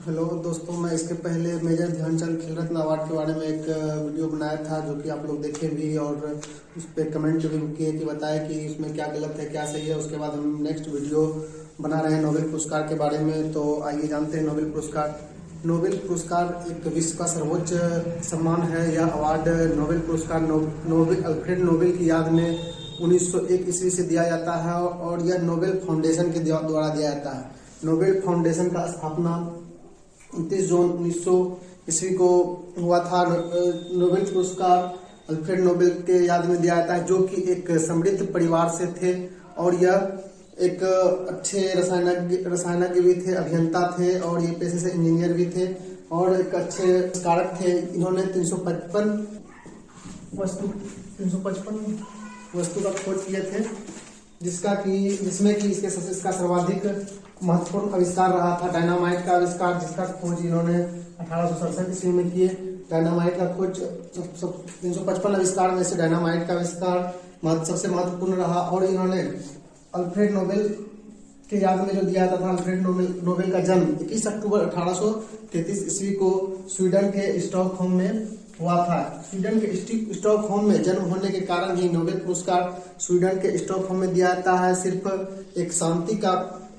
Hello दोस्तों, मैं इसके पहले मेजर ध्यानचंद खेल रत्न अवार्ड के बारे में एक वीडियो बनाया था जो कि आप लोग देखे भी और उस पर कमेंट भी किए कि बताए कि इसमें क्या गलत है क्या सही है। उसके बाद हम नेक्स्ट वीडियो बना रहे हैं नोबेल पुरस्कार के बारे में। तो आइए जानते हैं नोबेल पुरस्कार। नोबेल पुरस्कार एक विश्व का सर्वोच्च सम्मान है। यह अवार्ड नोबेल पुरस्कार नोबेल अल्फ्रेड नोबेल की याद में 1901 ईस्वी से दिया जाता है और यह नोबेल फाउंडेशन के द्वारा दिया जाता है। नोबेल फाउंडेशन का स्थापना 29 जून 1900 ईस्वी को हुआ था। नोबेल पुरस्कार अल्फ्रेड नोबेल के याद में दिया जाता है, जो कि एक समृद्ध परिवार से थे और यह एक अच्छे रसायनज्ञ भी थे, अभियंता थे और ये पेशे से इंजीनियर भी थे और एक अच्छे कारक थे। इन्होंने 355 वस्तु का खोज किए थे, जिसमें कि इसका सर्वाधिक महत्वपूर्ण आविष्कार रहा था डायनामाइट का आविष्कार, जिसका खोज इन्होंने 1867 ईस्वी में किए। डायनामाइट का खोज 355 आविष्कार में से डायनामाइट का आविष्कार सबसे महत्वपूर्ण रहा और इन्होंने अल्फ्रेड नोबेल के याद में जो दिया था अल्फ्रेड नोबेल का जन्म 21 अक्टूबर 1833 ईस्वी को स्वीडन के स्टॉकहोम में हुआ था। स्वीडन के स्टॉकहोम में जन्म होने के कारण ही नोबेल पुरस्कार स्वीडन के स्टॉकहोम में दिया जाता है। सिर्फ एक शांति का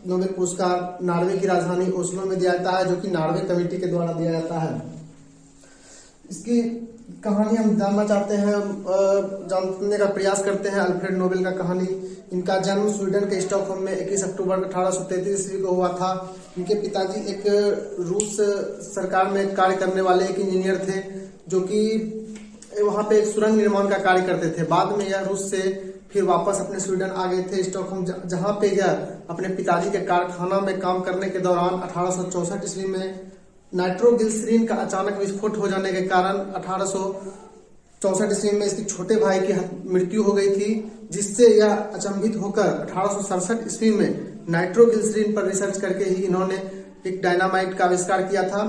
नोबेल पुरस्कार नॉर्वे की राजधानी ओस्लो में दिया जाता है, जो कि नॉर्वे कमेटी के द्वारा दिया जाता है। इसकी कहानी हम जानना चाहते हैं, जानने का प्रयास करते हैं। अल्फ्रेड नोबेल का कहानी। इनका जन्म स्वीडन के स्टॉकहोम में 21 अक्टूबर 1833 ईस्वी को हुआ था। इनके पिताजी एक रूस सरकार में कार्य करने वाले एक इंजीनियर थे, जो कि वहां पे एक सुरंग निर्माण का कार्य करते थे। बाद में यह रूस से फिर वापस अपने स्वीडन आ गए थे स्टॉकहोम, जहां पे यह अपने पिताजी के कारखाना में काम करने के दौरान 1864 ईस्वी में नाइट्रोग्लिसरीन का अचानक विस्फोट हो जाने के कारण 1864 ईस्वी में इसके छोटे भाई की मृत्यु हो गई थी, जिससे यह अचंभित होकर 1867 ईस्वी में नाइट्रोग्लिसरीन पर रिसर्च करके ही इन्होंने एक डायनामाइट का आविष्कार किया था,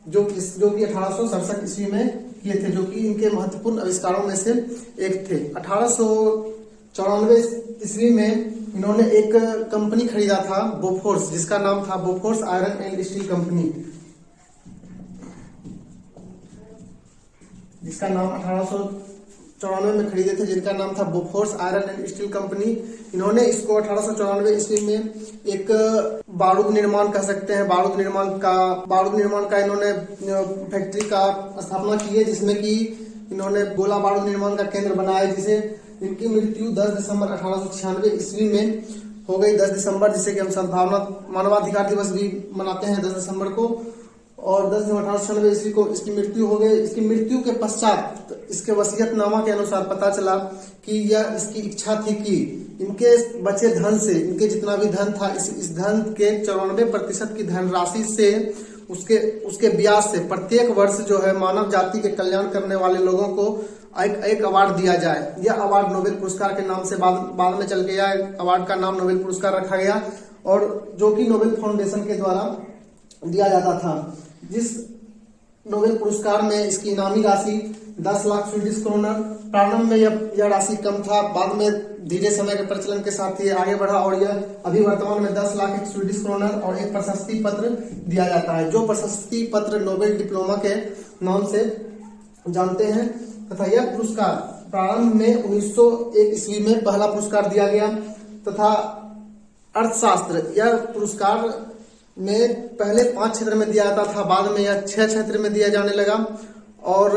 जो कि 1867 ईस्वी में किए थे, जो कि इनके महत्वपूर्ण आविष्कारों में से एक थे। 1894 ईस्वी में इन्होंने एक कंपनी खरीदा था बोफोर्स, जिसका नाम था Bofors iron and steel company, जिसका नाम 1894 में खरीदे थे, जिनका नाम था Bofors iron and steel company. इन्होंने इसको 1894 ईस्वी में एक बारूद निर्माण कह सकते हैं, बारूद निर्माण का इन्होंने फैक्ट्री का स्थापना की है, जिसमें कि इन्होंने गोला बारूद निर्माण का केंद्र बनाया, जिसे इनकी मृत्यु 10 दिसंबर 1896 ईस्वी में हो गई। 10 दिसंबर, जिसे कि हम सद्भावना मानवाधिकार दिवस भी मनाते हैं 10 दिसंबर को, और 10 दिसंबर 1896 ईस्वी को इसकी मृत्यु हो गई। इसकी मृत्यु के पश्चात इसके वसीयतनामा के अनुसार पता चला कि यह इसकी इच्छा थी कि इनके बचे धन से, इनके जितना भी धन था, इस धन के 94% की धनराशि से उसके ब्याज से प्रत्येक वर्ष जो है मानव जाति के कल्याण करने वाले लोगों को एक अवार्ड दिया जाए। यह अवार्ड नोबेल पुरस्कार के नाम से बाद में चल गया। अवार्ड का नाम नोबेल पुरस्कार रखा गया और जो कि नोबेल फाउंडेशन के द्वारा दिया जाता था। जिस नोबेल पुरस्कार में इसकी इनामी राशि 10 लाख स्वीडिश क्रोनर। प्रारंभ में यह राशि कम था, बाद में धीरे समय के प्रचलन के साथ ये आगे बढ़ा और यह अभी वर्तमान में 10 लाख स्वीडिश क्रोनर और एक प्रशस्ति पत्र दिया जाता है, जो प्रशस्ति पत्र नोबेल डिप्लोमा के नाम से जानते हैं। तथा यह पुरस्कार प्रारंभ में 1901 ईस्वी में पहला पुरस्कार दिया गया तथा अर्थशास्त्र, यह पुरस्कार में पहले 5 क्षेत्र में दिया जाता था, बाद में यह 6 क्षेत्र में दिया जाने लगा। और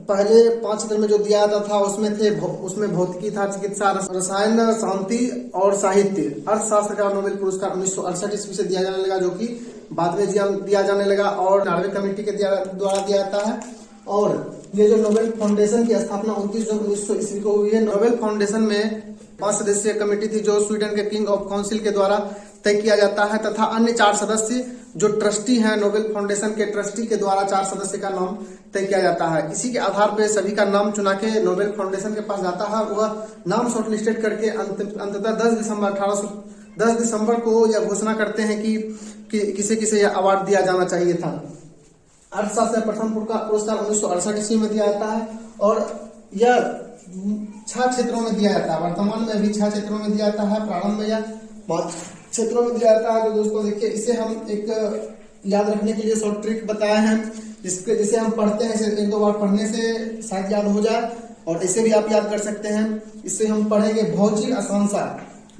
पहले 5 क्षेत्र में जो दिया जाता था उसमें भौतिकी था, चिकित्सा, रसायन, शांति और साहित्य। अर्थशास्त्र का नोबेल पुरस्कार 1968 ईस्वी से दिया जाने लगा, जो कि बाद में दिया जाने लगा और नॉर्वे कमेटी के द्वारा दिया जाता है। और ये जो नोबेल फाउंडेशन की स्थापना 29 जून 1900 ईस्वी को हुई है। नोबेल फाउंडेशन में 5 सदस्यीय कमेटी थी, जो स्वीडन के किंग ऑफ काउंसिल के द्वारा तय किया जाता है, तथा अन्य 4 सदस्य जो ट्रस्टी हैं, नोबेल फाउंडेशन के ट्रस्टी के द्वारा 4 सदस्य का नाम तय किया जाता है। इसी के आधार पर सभी का नाम चुना के नोबेल फाउंडेशन के पास जाता है। वह नाम शॉर्टलिस्टेड करके अंततः 10 दिसंबर को यह घोषणा करते हैं कि किसे यह अवार्ड दिया जाना चाहिए था। अर्थशास्त्र प्रथम पुरस्कार 1968 ईस्वी में दिया जाता है और यह 6 क्षेत्रों में दिया जाता है। वर्तमान में अभी 6 क्षेत्रों में दिया जाता है। प्रारंभ में यह क्षेत्रों में दिया जाता है। तो दोस्तों देखिए, इसे हम एक याद रखने के लिए शॉर्ट ट्रिक बताए हैं, जिसे हम पढ़ते हैं, इसे एक दो बार पढ़ने से शायद याद हो जाए, और इसे भी आप याद कर सकते हैं। इससे हम पढ़ेंगे भौतिक आसांसा।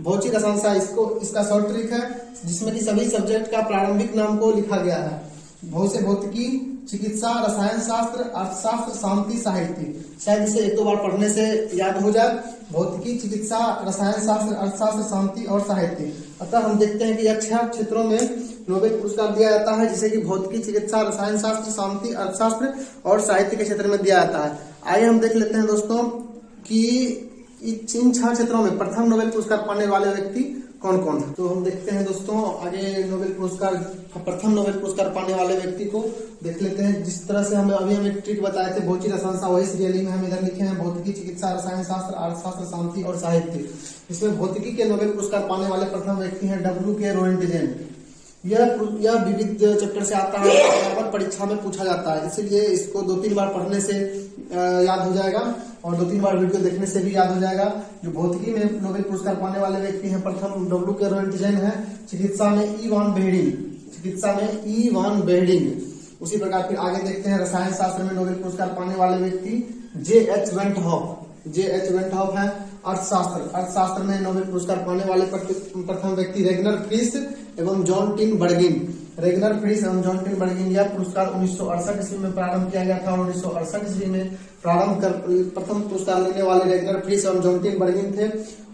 भौतिक आसांसा इसका शॉर्ट ट्रिक है, जिसमें कि सभी सब्जेक्ट का प्रारंभिक नाम को लिखा गया है। भौतिकी, चिकित्सा, रसायन शास्त्र, अर्थशास्त्र, शांति, साहित्य। शायद इसे एक दो बार पढ़ने से याद हो जाए। भौतिकी, चिकित्सा, रसायन शास्त्र, अर्थशास्त्र, शांति और साहित्य। अतः हम देखते हैं कि यह 6 क्षेत्रों में नोबेल पुरस्कार दिया जाता है, जिसे कि भौतिकी, चिकित्सा, रसायन शास्त्र, शांति, अर्थशास्त्र और साहित्य के क्षेत्र में दिया जाता है। आइए हम देख लेते हैं दोस्तों कि इन 6 क्षेत्रों में प्रथम नोबेल पुरस्कार पाने वाले व्यक्ति कौन कौन है। तो हम देखते हैं दोस्तों आगे नोबेल पुरस्कार, प्रथम नोबेल पुरस्कार पाने वाले व्यक्ति को देख लेते हैं। जिस तरह से हमें ट्रिक बताए थे भौतिक आसांसा, वही सीरियली में हम इधर लिखे हैं भौतिकी, चिकित्सा, रसायन शास्त्र, अर्थशास्त्र, शांति और साहित्य। इसमें भौतिकी के नोबेल पुरस्कार पाने वाले प्रथम व्यक्ति हैं W.K. रोएंटजेन। यह विविध चैप्टर से आता है, बराबर परीक्षा में पूछा जाता है, इसलिए इसको 2-3 बार पढ़ने से याद हो जाएगा और 2-3 बार वीडियो देखने से भी याद हो जाएगा। जो भौतिकी में नोबेल पुरस्कार पाने वाले व्यक्ति हैं प्रथम W.K. रोएंटजेन है। चिकित्सा में ई वान बेहरिंग। उसी प्रकार फिर आगे देखते हैं रसायन शास्त्र में नोबेल पुरस्कार पाने वाले व्यक्ति J.H. वेंटहॉफ है। अर्थशास्त्र में नोबेल पुरस्कार पाने वाले प्रथम व्यक्ति रेगनर फ्रिश एवं जॉन टिन बर्गिन। यह पुरस्कार 1968 ईस्वी में प्रारंभ किया गया था और 1968 ईस्वी में प्रथम पुरस्कार लेने वाले रेगनर फ्रिश एवं जॉन टिन बर्गिन थे।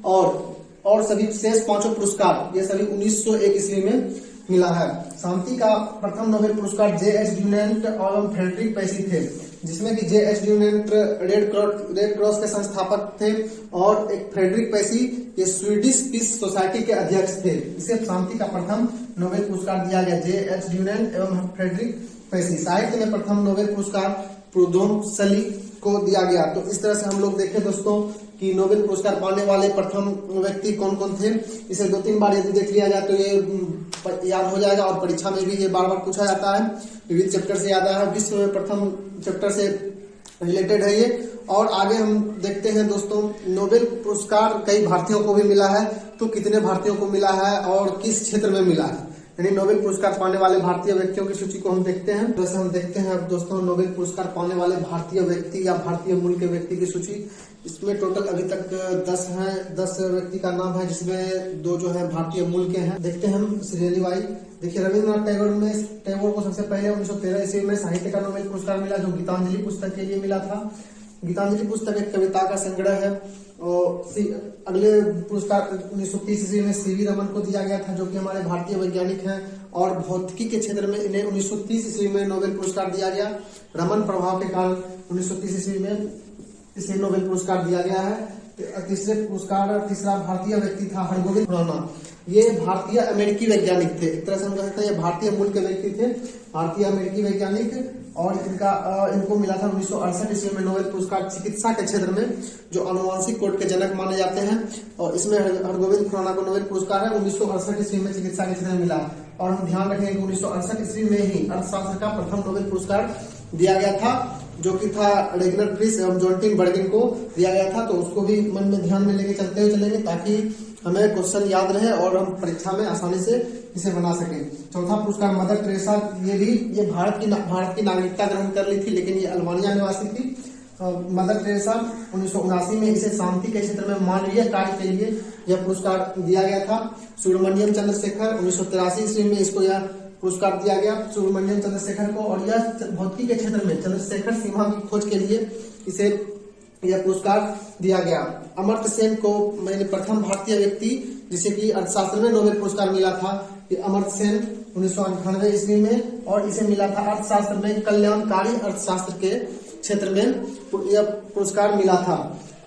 और सभी शेष 5 पुरस्कार ये सभी 1901 ईस्वी में मिला है। शांति का प्रथम नोबेल पुरस्कार J.H. ड्यूनेंट एवं फ्रेडरिक पेसी थे, जिसमें कि J.H. ड्यूनेंट रेड क्रॉस के संस्थापक थे और एक फ्रेडरिक पेसी ये स्वीडिश पीस सोसाइटी के अध्यक्ष थे। इसे शांति का प्रथम नोबेल पुरस्कार दिया गया J.H. ड्यूनेंट एवं फ्रेडरिक पेसी। साहित्य में प्रथम नोबेल पुरस्कार प्रूदोम सली को दिया गया। तो इस तरह से हम लोग देखें दोस्तों कि नोबेल पुरस्कार पाने वाले प्रथम व्यक्ति कौन कौन थे। इसे 2-3 बार यदि देख लिया जाए तो ये याद हो जाएगा और परीक्षा में भी ये बार बार पूछा जाता है। विविध चैप्टर से याद है, विश्व में प्रथम चैप्टर से रिलेटेड है ये। और आगे हम देखते हैं दोस्तों नोबेल पुरस्कार कई भारतीयों को भी मिला है, तो कितने भारतीयों को मिला है और किस क्षेत्र में मिला है, यानी नोबेल पुरस्कार पाने वाले भारतीय व्यक्तियों की सूची को हम देखते हैं। जैसे हम देखते हैं अब दोस्तों नोबेल पुरस्कार पाने वाले भारतीय व्यक्ति या भारतीय मूल के व्यक्ति की सूची। इसमें टोटल अभी तक 10 हैं, 10 व्यक्ति का नाम है, जिसमें 2 जो है भारतीय मूल के हैं। देखते हैं हम सीरियली वाइज। देखिए रविन्द्रनाथ टैगोर को सबसे पहले 1913 ईस्वी में साहित्य का नोबेल पुरस्कार मिला, जो गीतांजलि पुस्तक के लिए मिला था। गीतांजलि पुस्तक एक कविता का संग्रह है। और अगले पुरस्कार 1930 ईस्वी में सीवी रमन को दिया गया था, जो कि हमारे भारतीय वैज्ञानिक हैं और भौतिकी के क्षेत्र में इन्हें 1930 ईस्वी में नोबेल पुरस्कार दिया गया। रमन प्रभाव के कारण 1930 ईस्वी में इसे नोबेल पुरस्कार दिया गया है। तीसरा भारतीय व्यक्ति था हरगोविंद खुराना। ये भारतीय अमेरिकी वैज्ञानिक थे, एक तरह से हम कह सकते हैं ये भारतीय मूल के व्यक्ति थे, भारतीय अमेरिकी वैज्ञानिक। और इनको मिला था 1968 ईस्वी में नोबेल पुरस्कार चिकित्सा के क्षेत्र में, जो आनुवांशिक कोड के जनक माने जाते हैं। और इसमें हरगोविंद खुराना को नोबेल पुरस्कार है 1968 ईस्वी में चिकित्सा के क्षेत्र में मिला। और हम ध्यान रखेंगे कि 1968 ईस्वी में ही अर्थशास्त्र का प्रथम नोबेल पुरस्कार दिया गया था, जो कि था रेगनर फ्रिश एवं जॉन टिन बर्गिन को दिया गया था। तो उसको भी मन में ध्यान में लेके चलते हुए चलेंगे, ताकि हमें क्वेश्चन याद रहे और हम परीक्षा में आसानी से इसे बना सकें। चौथा पुरस्कार मदर टेरेसा। ये भारत की नागरिकता ग्रहण कर ली थी, लेकिन ये अल्बानिया निवासी थी। मदर टेरेसा 1979 में इसे शांति के क्षेत्र में मानवीय कार्य के लिए यह पुरस्कार दिया गया था। सुब्रमण्यम चंद्रशेखर 1983 ईस्वी में इसको यह पुरस्कार दिया गया सुब्रमण्यम चंद्रशेखर को। और यह भौतिकी के क्षेत्र में चंद्रशेखर सीमा की खोज के लिए इसे यह पुरस्कार दिया गया। अमर्त्य सेन को मैंने प्रथम भारतीय व्यक्ति जिसे कि अर्थशास्त्र में नोबेल पुरस्कार मिला था, ये अमर्त्य सेन 1998 ईस्वी में। और इसे मिला था अर्थशास्त्र में कल्याणकारी अर्थशास्त्र के क्षेत्र में यह पुरस्कार मिला था।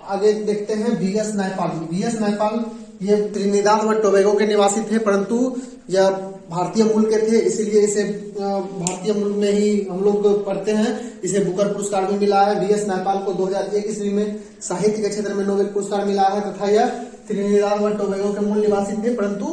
आगे देखते हैं V.S. नायपाल ये त्रिनिदाद व टोबैगो के निवासी थे, परंतु यह भारतीय मूल के थे, इसीलिए इसे भारतीय मूल में ही हम लोग पढ़ते हैं। इसे बुकर पुरस्कार भी मिला है। V.S. नायपाल को 2001 ईस्वी में साहित्य के क्षेत्र में नोबेल पुरस्कार मिला है, तथा यह त्रिनिदाद व टोबैगो के मूल निवासी थे, परंतु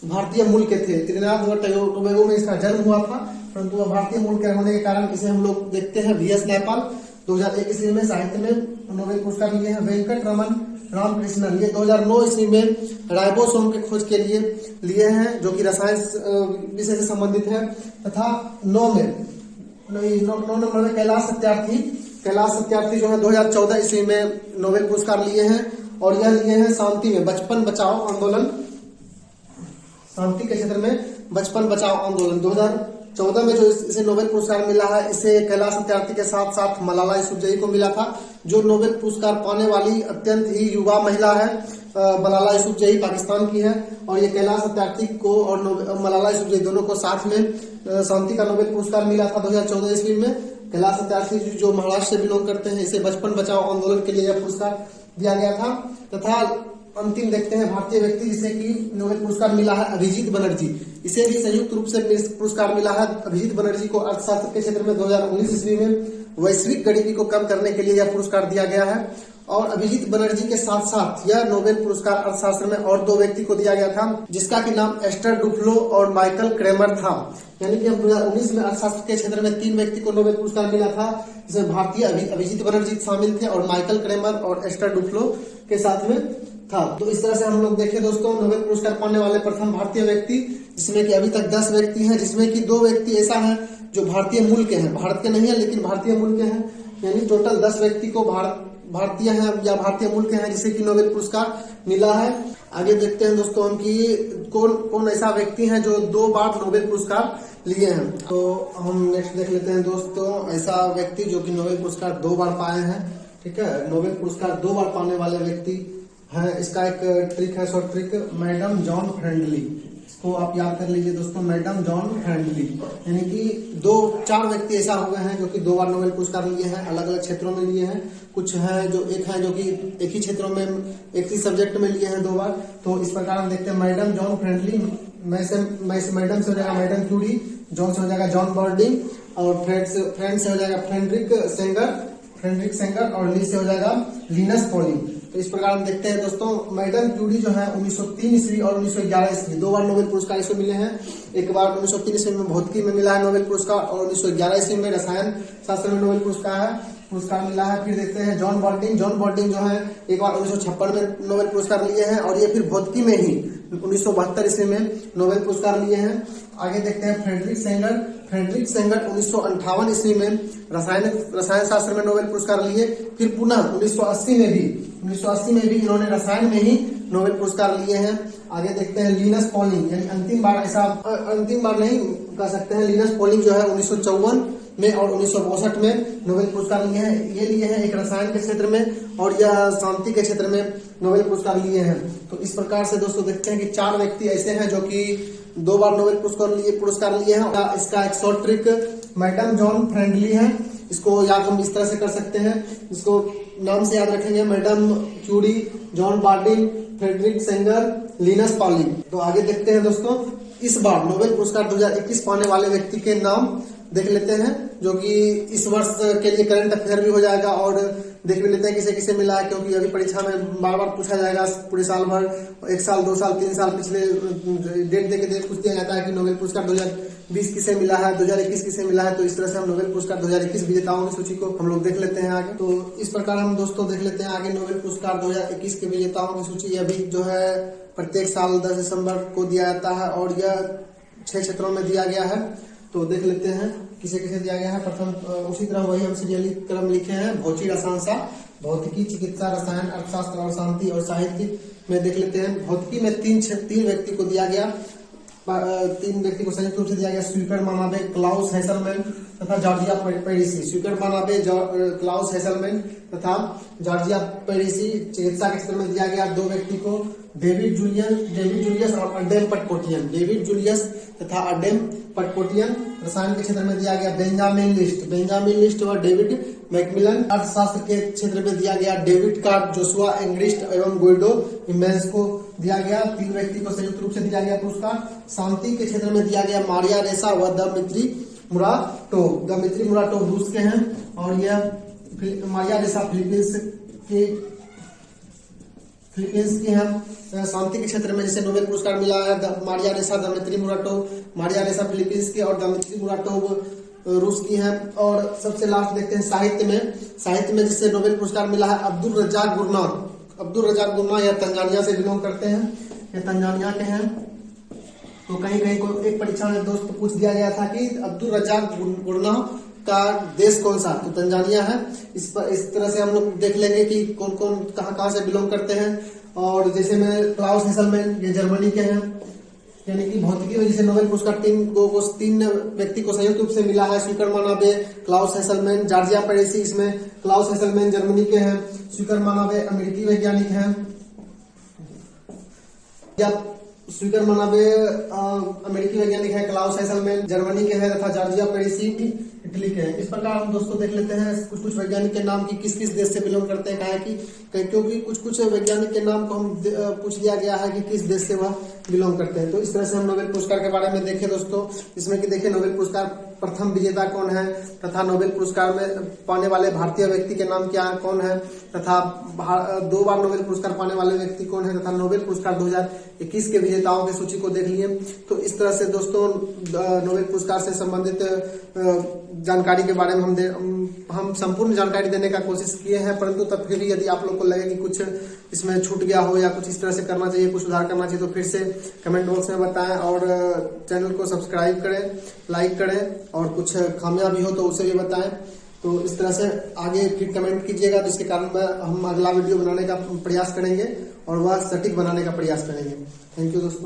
भारतीय मूल के थे। त्रिनिदाद व टोबैगो में इसका जन्म हुआ था, परंतु वह भारतीय मूल के होने के कारण इसे हम लोग देखते हैं। V.S. नायपाल 2001 ईस्वी में साहित्य में नोबेल पुरस्कार लिए हैं। वेंकट रमन रामकृष्णन, ये 2009 ईस्वी में राइबोसोम के खोज के लिए हैं, जो कि रसायन विषय से संबंधित है। तथा 9 नंबर में कैलाश सत्यार्थी जो है 2014 ईस्वी में नोबेल पुरस्कार लिए हैं, और यह लिए हैं शांति में, बचपन बचाओ आंदोलन, शांति के क्षेत्र में बचपन बचाओ आंदोलन। 2014 में जो इसे नोबेल पुरस्कार मिला है, इसे कैलाश सत्यार्थी के साथ साथ मलाला यूसुफजई को मिला था, जो नोबेल पुरस्कार पाने वाली अत्यंत ही युवा महिला है। मलाला यूसुफजई पाकिस्तान की है, और ये कैलाश सत्यार्थी को और मलाला यूसुफजई दोनों को साथ में शांति का नोबेल पुरस्कार मिला था 2014 ईस्वी में। कैलाश सत्यार्थी जो महाराष्ट्र से बिलोंग करते हैं, इसे बचपन बचाओ आंदोलन के लिए यह पुरस्कार दिया गया था। तथा अंतिम देखते हैं भारतीय व्यक्ति जिसे कि नोबेल पुरस्कार मिला है, अभिजीत बनर्जी। इसे भी संयुक्त रूप से पुरस्कार मिला है। अभिजीत बनर्जी को अर्थशास्त्र के क्षेत्र में 2019 ईस्वी में वैश्विक गरीबी को कम करने के लिए यह पुरस्कार दिया गया है। और अभिजीत बनर्जी के साथ साथ यह नोबेल पुरस्कार अर्थशास्त्र में और 2 व्यक्ति को दिया गया था, जिसका कि नाम एस्टर डुफ्लो और माइकल क्रेमर था। यानी कि 2019 में अर्थशास्त्र के क्षेत्र में 3 व्यक्ति को नोबेल पुरस्कार मिला था, जिसमें भारतीय अभिजीत बनर्जी शामिल थे, और माइकल क्रेमर और एस्टर डुफ्लो के साथ में था। तो इस तरह से हम लोग देखें दोस्तों, नोबेल पुरस्कार पाने वाले प्रथम भारतीय व्यक्ति, जिसमें कि अभी तक 10 व्यक्ति हैं, जिसमें कि 2 व्यक्ति ऐसा है जो भारतीय मूल के हैं, भारत के नहीं है लेकिन भारतीय मूल के हैं। यानी टोटल 10 व्यक्ति को भारतीय हैं या भारतीय मूल के हैं जिसे कि नोबेल पुरस्कार मिला है। आगे देखते हैं दोस्तों हम कि कौन ऐसा व्यक्ति है जो 2 बार नोबेल पुरस्कार लिए हैं। तो हम नेक्स्ट देख लेते हैं दोस्तों, ऐसा व्यक्ति जो कि नोबेल पुरस्कार 2 बार पाए हैं। ठीक है, नोबेल पुरस्कार 2 बार पाने वाले व्यक्ति है। इसका एक ट्रिक है, short trick, madam John friendly. इसको आप याद कर लीजिए दोस्तों, मैडम जॉन फ्रेंडली। यानी कि 4 व्यक्ति ऐसा हुए हैं जो कि 2 बार नोबेल पुरस्कार लिए हैं, अलग अलग क्षेत्रों में लिए हैं। कुछ है जो एक है जो कि एक ही क्षेत्रों में एक ही सब्जेक्ट में लिए हैं 2 बार। तो इस प्रकार हम देखते हैं, मैडम जॉन फ्रेंडली, मैडम से हो जाएगा मैडम क्यूरी, जॉन से हो जाएगा जॉन बर्डिंग, और फ्रेंड से हो जाएगा फ्रेडरिक सेंगर, और ली से हो जाएगा लिनस पॉलिंग। तो इस प्रकार हम देखते हैं दोस्तों, मैडम क्यूरी जो है 1903 ईस्वी और 1911 ईस्वी 2 बार नोबेल पुरस्कार इसको मिले हैं। एक बार 1903 ईस्वी में भौतिकी में मिला है नोबेल पुरस्कार, और 1911 ईस्वी में रसायन शास्त्र में नोबेल पुरस्कार मिला है। फिर देखते हैं जॉन बर्डिंग जो है एक बार 1956 में नोबेल पुरस्कार लिए हैं, और ये फिर भौतिकी में ही 1972 ईस्वी में नोबेल पुरस्कार लिए हैं। आगे देखते हैं फ्रेडरिक सेंगर 1958 ईस्वी में रसायन शास्त्र में नोबेल पुरस्कार लिए। फिर पुनः 1980 में भी इन्होंने रसायन में ही नोबेल पुरस्कार लिए हैं। आगे देखते हैं लिनस पॉलिंग, यानी अंतिम बार नहीं कह सकते हैं, लिनस पॉलिंग जो है 1954 में और 1962 में नोबेल पुरस्कार लिए हैं। ये लिए हैं एक रसायन के क्षेत्र में, और यह शांति के क्षेत्र में नोबेल पुरस्कार लिए हैं। तो इस प्रकार से दोस्तों देखते हैं कि 4 व्यक्ति ऐसे हैं जो कि 2 बार नोबेल पुरस्कार लिए हैं। इसका एक short trick madam John friendly है, इसको याद हम इस तरह से कर सकते हैं, इसको नाम से याद रखेंगे, madam Curie, John Bardeen, Frederick Sanger, Linus Pauling. तो आगे देखते हैं दोस्तों, इस बार नोबेल पुरस्कार 2021 पाने वाले व्यक्ति के नाम देख लेते हैं, जो कि इस वर्ष के लिए करंट अफेयर भी हो जाएगा, और देख भी लेते हैं किसे किसे मिला है, क्योंकि अभी परीक्षा में बार बार पूछा जाएगा पूरे साल भर, 1 साल 2 साल 3 साल पिछले डेट दे के पूछ दिया जाता है कि नोबेल पुरस्कार 2020 किसे मिला है, 2021 किसे मिला है। तो इस तरह से हम नोबेल पुरस्कार 2021 विजेताओं की सूची को हम लोग देख लेते हैं आगे। तो इस प्रकार हम दोस्तों देख लेते हैं आगे नोबेल पुरस्कार 2021 के विजेताओं की सूची। अभी जो है प्रत्येक साल 10 दिसंबर को दिया जाता है, और यह 6 क्षेत्रों में दिया गया है। तो देख लेते हैं किसे किसे दिया गया है। प्रथम उसी तरह वही हम सीरियली क्रम लिखे हैं, भौतिकी, रसायनशास्त्र, भौतिकी, चिकित्सा, रसायन, अर्थशास्त्र और शांति और साहित्य में देख लेते हैं। भौतिकी में 3 व्यक्ति को दिया गया, 3 व्यक्ति को संयुक्त रूप से दिया गया, स्वीकर मानाबे, क्लाउस हेसलमैन तथा जॉर्जिया पेरिसी। स्वीकर मानाबे, क्लाउस हेसलमैन तथा जॉर्जिया पेरिसी। चिकित्सा के क्षेत्र में दिया गया 2 व्यक्ति को, डेविड जूलियस और अडेम पटपोटियन। रसायन के क्षेत्र में दिया गया बेंजामिन लिस्ट व डेविड मैकमिलन। अर्थशास्त्र के क्षेत्र में दिया गया डेविड कार्ड, जोशुआ एंग्रिस्ट एवं गुइडो इमेंस को दिया गया। 3 व्यक्ति को संयुक्त रूप से दिया गया पुरस्कार। शांति के क्षेत्र में दिया गया मारिया रेसा व दमित्री मुराटोव रूस के हैं, और यह मारिया रेसा फिलीपींस की हैं। शांति के क्षेत्र में जिसे नोबेल पुरस्कार मिला है मारिया रेसा फिलीपींस की, और दमित्री मुराटोव रूस की हैं। और सबसे लास्ट देखते हैं साहित्य में जिससे नोबेल पुरस्कार मिला है अब्दुल रज्जाक अब्दुल रजाक गुन्ना यह तंजानिया से बिलोंग करते हैं, ये तंजानिया के हैं। तो कहीं कहीं को एक परीक्षा में दोस्त पूछ दिया गया था कि अब्दुल रजाक गुन्ना का देश कौन सा, तो तंजानिया है। इस तरह से हम लोग देख लेंगे कि कौन कौन कहाँ से बिलोंग करते हैं। और जैसे में क्लाउस हेसलमैन, ये जर्मनी के हैं, यानी कि भौतिकी में जिसे नोबेल पुरस्कार तीन व्यक्ति को संयुक्त रूप से मिला है। स्वीकर मानाबे, क्लाउस हेसलमैन, जॉर्जिया पेरेसी, इसमें क्लाउस हेसलमैन जर्मनी के हैं, स्वीकर मानाबे अमेरिकी वैज्ञानिक हैं। स्वीकर मानाबे अमेरिकी वैज्ञानिक है, क्लाउस हेसलमैन जर्मनी के हैं तथा जॉर्जिया पेरेसी इटली के हैं। इस प्रकार हम दोस्तों देख लेते हैं कुछ कुछ वैज्ञानिक के नाम की किस किस देश से बिलोंग करते हैं। कहा कि क्योंकि कुछ कुछ वैज्ञानिक के नाम को हम पूछ लिया गया है कि किस देश से वह बिलोंग करते हैं। तो इस तरह से हम नोबेल पुरस्कार के बारे में देखें दोस्तों, इसमें कि देखिए नोबेल पुरस्कार प्रथम विजेता कौन है तथा नोबेल पुरस्कार में पाने वाले भारतीय व्यक्ति के नाम क्या कौन है तथा 2 बार नोबेल पुरस्कार पाने वाले व्यक्ति कौन है तथा नोबेल पुरस्कार 2021 के विजेताओं की सूची को देख लिए। तो इस तरह से दोस्तों नोबेल पुरस्कार से संबंधित जानकारी के बारे में हम संपूर्ण जानकारी देने का कोशिश किए हैं, परंतु तब फिर भी यदि आप लोग को लगे कि कुछ इसमें छूट गया हो या कुछ इस तरह से करना चाहिए, कुछ सुधार करना चाहिए, तो फिर से कमेंट बॉक्स में बताएं और चैनल को सब्सक्राइब करें, लाइक करें और कुछ खामियां भी हो तो उसे भी बताएं। तो इस तरह से आगे फिर कमेंट कीजिएगा, तो इसके कारण हम अगला वीडियो बनाने का प्रयास करेंगे और वह सटीक बनाने का प्रयास करेंगे। थैंक यू दोस्तों।